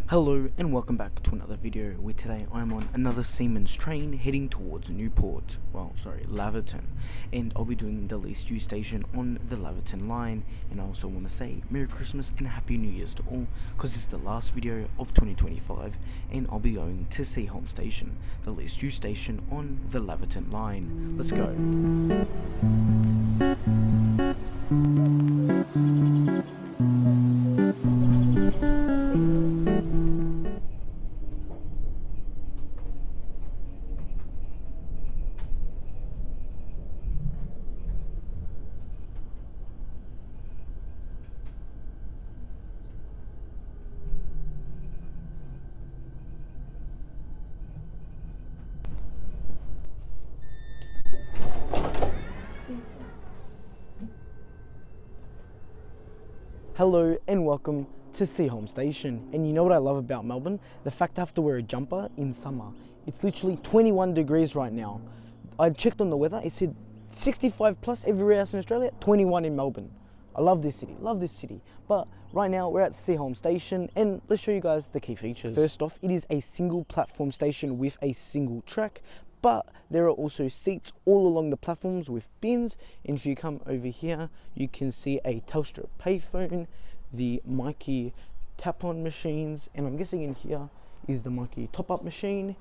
Hello and welcome back to another video where today I'm on another Seaman's train heading towards Laverton, and I'll be doing the least used station on the Laverton Line. And I also want to say Merry Christmas and Happy New Year's to all, because it's the last video of 2025 and I'll be going to Seaholme Station, the least used station on the Laverton Line. Let's go. Hello and welcome to Seaholme Station. And you know what I love about Melbourne? The fact I have to wear a jumper in summer. It's literally 21 degrees right now. I checked on the weather, it said 65 plus everywhere else in Australia, 21 in Melbourne. I love this city, But right now we're at Seaholme Station and let's show you guys the key features. First off, it is a single platform station with a single track, but there are also seats all along the platforms with bins. And if you come over here, you can see a Telstra payphone, the Mikey tap-on machines, and I'm guessing in here is the Mikey top-up machine.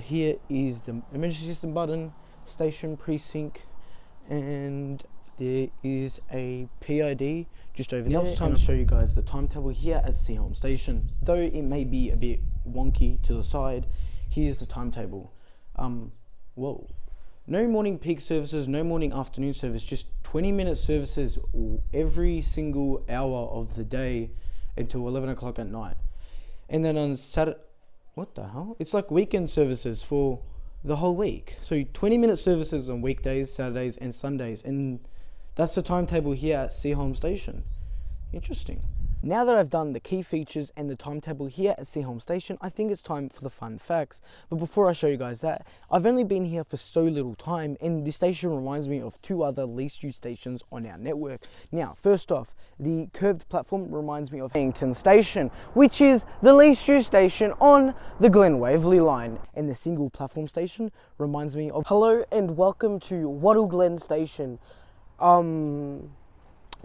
Here is the emergency system button, station precinct, and there is a PID just over there. Now it's time to show you guys the timetable here at Seaholme Station. Though it may be a bit wonky to the side, here's the timetable. No morning peak services, no morning afternoon service, just 20-minute services every single hour of the day until 11 o'clock at night. And then on Saturday, what the hell? It's like weekend services for the whole week. So 20-minute services on weekdays, Saturdays and Sundays. And that's the timetable here at Seaholme Station. Interesting. Now that I've done the key features and the timetable here at Seaholme Station, I think it's time for the fun facts. But before I show you guys that, I've only been here for so little time, and this station reminds me of two other least used stations on our network. Now, first off, the curved platform reminds me of Harington Station, which is the least used station on the Glen Waverley line. And the single platform station reminds me of... Hello and welcome to Wattle Glen Station.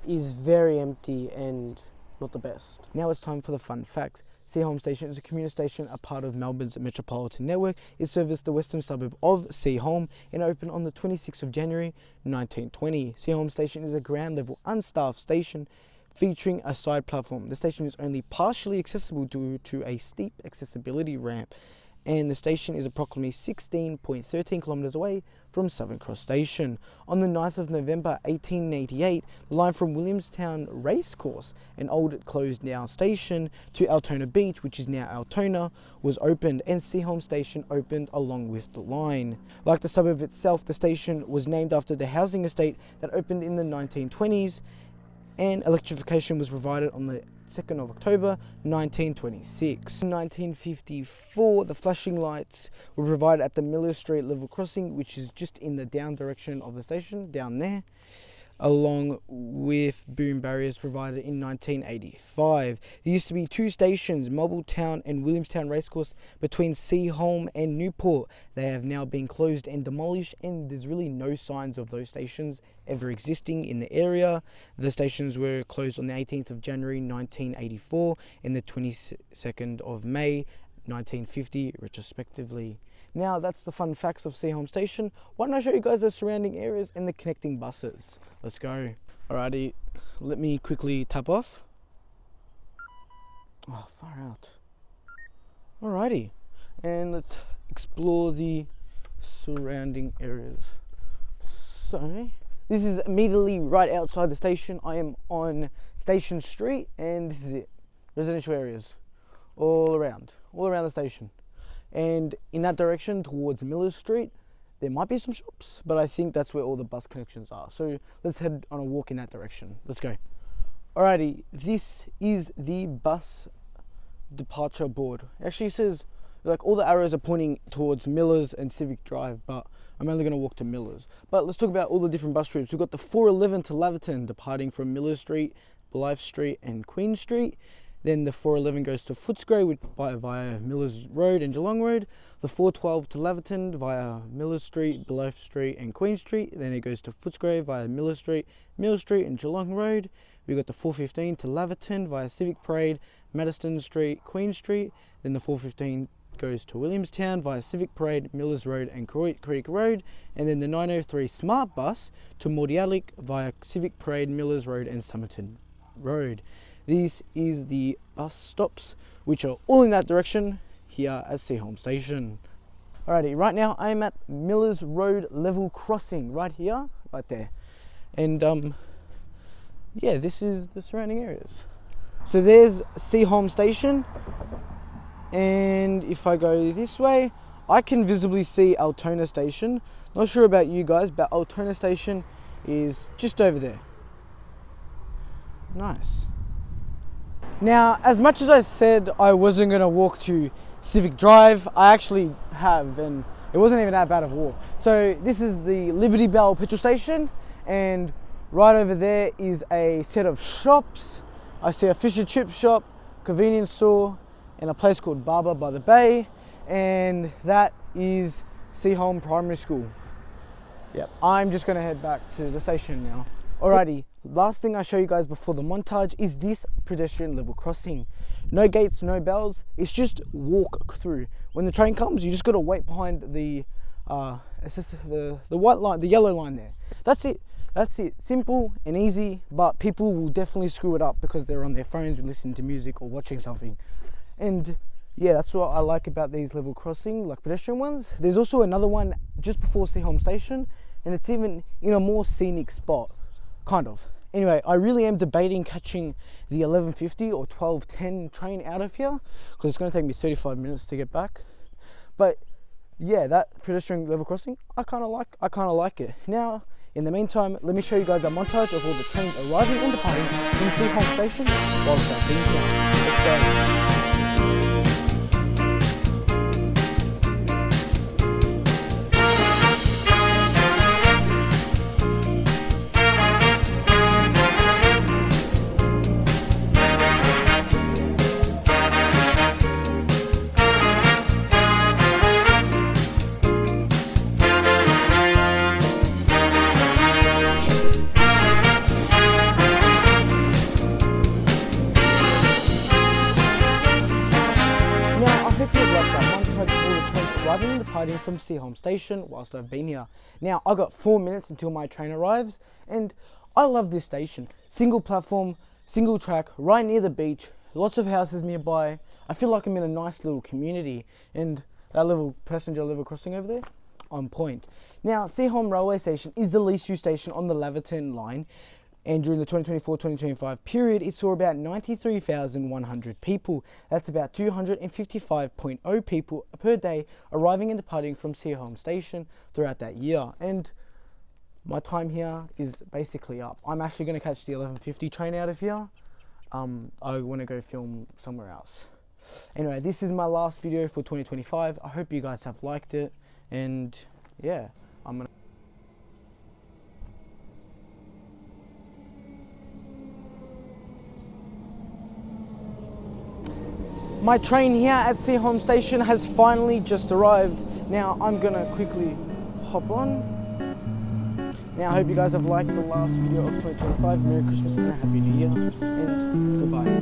Is very empty and not the best. Now it's time for the fun facts. Seaholme Station is a commuter station, a part of Melbourne's Metropolitan Network. It serviced the western suburb of Seaholme and opened on the 26th of January 1920. Seaholme Station is a ground level unstaffed station featuring a side platform. The station is only partially accessible due to a steep accessibility ramp, and the station is approximately 16.13 kilometres away from Southern Cross Station. On the 9th of November 1888, the line from Williamstown Racecourse, an old closed down station, to Altona Beach, which is now Altona, was opened, and Seaholme Station opened along with the line. Like the suburb itself, the station was named after the housing estate that opened in the 1920s, and electrification was provided on the 2nd of October 1926. In 1954, the flashing lights were provided at the Miller Street level crossing, which is just in the down direction of the station, down there, along with boom barriers provided in 1985. There used to be two stations, Marlborough and Williamstown Racecourse, between Seaholme and Newport. They have now been closed and demolished, and there's really no signs of those stations ever existing in the area. The stations were closed on the 18th of January 1984 and the 22nd of May 1950 respectively. Now that's the fun facts of Seaholme Station. Why don't I show you guys the surrounding areas and the connecting buses? Let's go. Alrighty, let me quickly tap off. Oh, far out. Alrighty, and let's explore the surrounding areas. So, this is immediately right outside the station. I am on Station Street, and this is it. Residential areas all around the station. And in that direction towards Miller Street, there might be some shops, but I think that's where all the bus connections are. So let's head on a walk in that direction. Let's go. Alrighty, this is the bus departure board. It actually says, like, all the arrows are pointing towards Millers and Civic Drive, but I'm only going to walk to Millers. But let's talk about all the different bus routes. We've got the 411 to Laverton, departing from Miller Street, Blythe Street and Queen Street. Then the 411 goes to Footscray via Millers Road and Geelong Road. The 412 to Laverton via Millers Street, Bluff Street and Queen Street. Then it goes to Footscray via Miller Street and Geelong Road. We got the 415 to Laverton via Civic Parade, Madison Street, Queen Street. Then the 415 goes to Williamstown via Civic Parade, Millers Road and Creek Road. And then the 903 Smart Bus to Mordialloc via Civic Parade, Millers Road and Somerton Road. This is the bus stops, which are all in that direction here at Seaholme Station. Alrighty, right now I'm at Millers Road level crossing right here, right there. And yeah, this is the surrounding areas. So there's Seaholme Station, and if I go this way, I can visibly see Altona Station. Not sure about you guys, but Altona Station is just over there. Nice. Now, as much as I said I wasn't going to walk to Civic Drive, I actually have, and it wasn't even that bad of a walk. So this is the Liberty Bell petrol station, and right over there is a set of shops. I see a fish and chip shop, convenience store, and a place called Barber by the Bay, and that is Seaholme Primary School. Yep, I'm just going to head back to the station now. Alrighty, last thing I show you guys before the montage is this pedestrian level crossing. No gates, no bells, it's just walk through. When the train comes, you just gotta wait behind the white line, the yellow line there. That's it, simple and easy, but people will definitely screw it up because they're on their phones listening to music or watching something. And yeah, that's what I like about these level crossing, like pedestrian ones. There's also another one just before Seaholme Station, and it's even in a more scenic spot. Kind of. Anyway, I really am debating catching the 11:50 or 12:10 train out of here because it's going to take me 35 minutes to get back. But yeah, that pedestrian level crossing, I kind of like it. Now, in the meantime, let me show you guys a montage of all the trains arriving and departing from Seaholme Station while it's being here. Let's go. Arriving and departing from Seaholme Station whilst I've been here. Now, I've got 4 minutes until my train arrives, and I love this station. Single platform, single track, right near the beach, lots of houses nearby. I feel like I'm in a nice little community, and that little passenger level crossing over there, on point. Now, Seaholme Railway Station is the least used station on the Laverton Line, and during the 2024-2025 period, it saw about 93,100 people. That's about 255.0 people per day arriving and departing from Seaholme Station throughout that year. And my time here is basically up. I'm actually going to catch the 11:50 train out of here. I want to go film somewhere else. Anyway, this is my last video for 2025. I hope you guys have liked it, and yeah, I'm gonna. My train here at Seaholme Station has finally just arrived. Now I'm gonna quickly hop on. Now I hope you guys have liked the last video of 2025. Merry Christmas and a Happy New Year, and goodbye.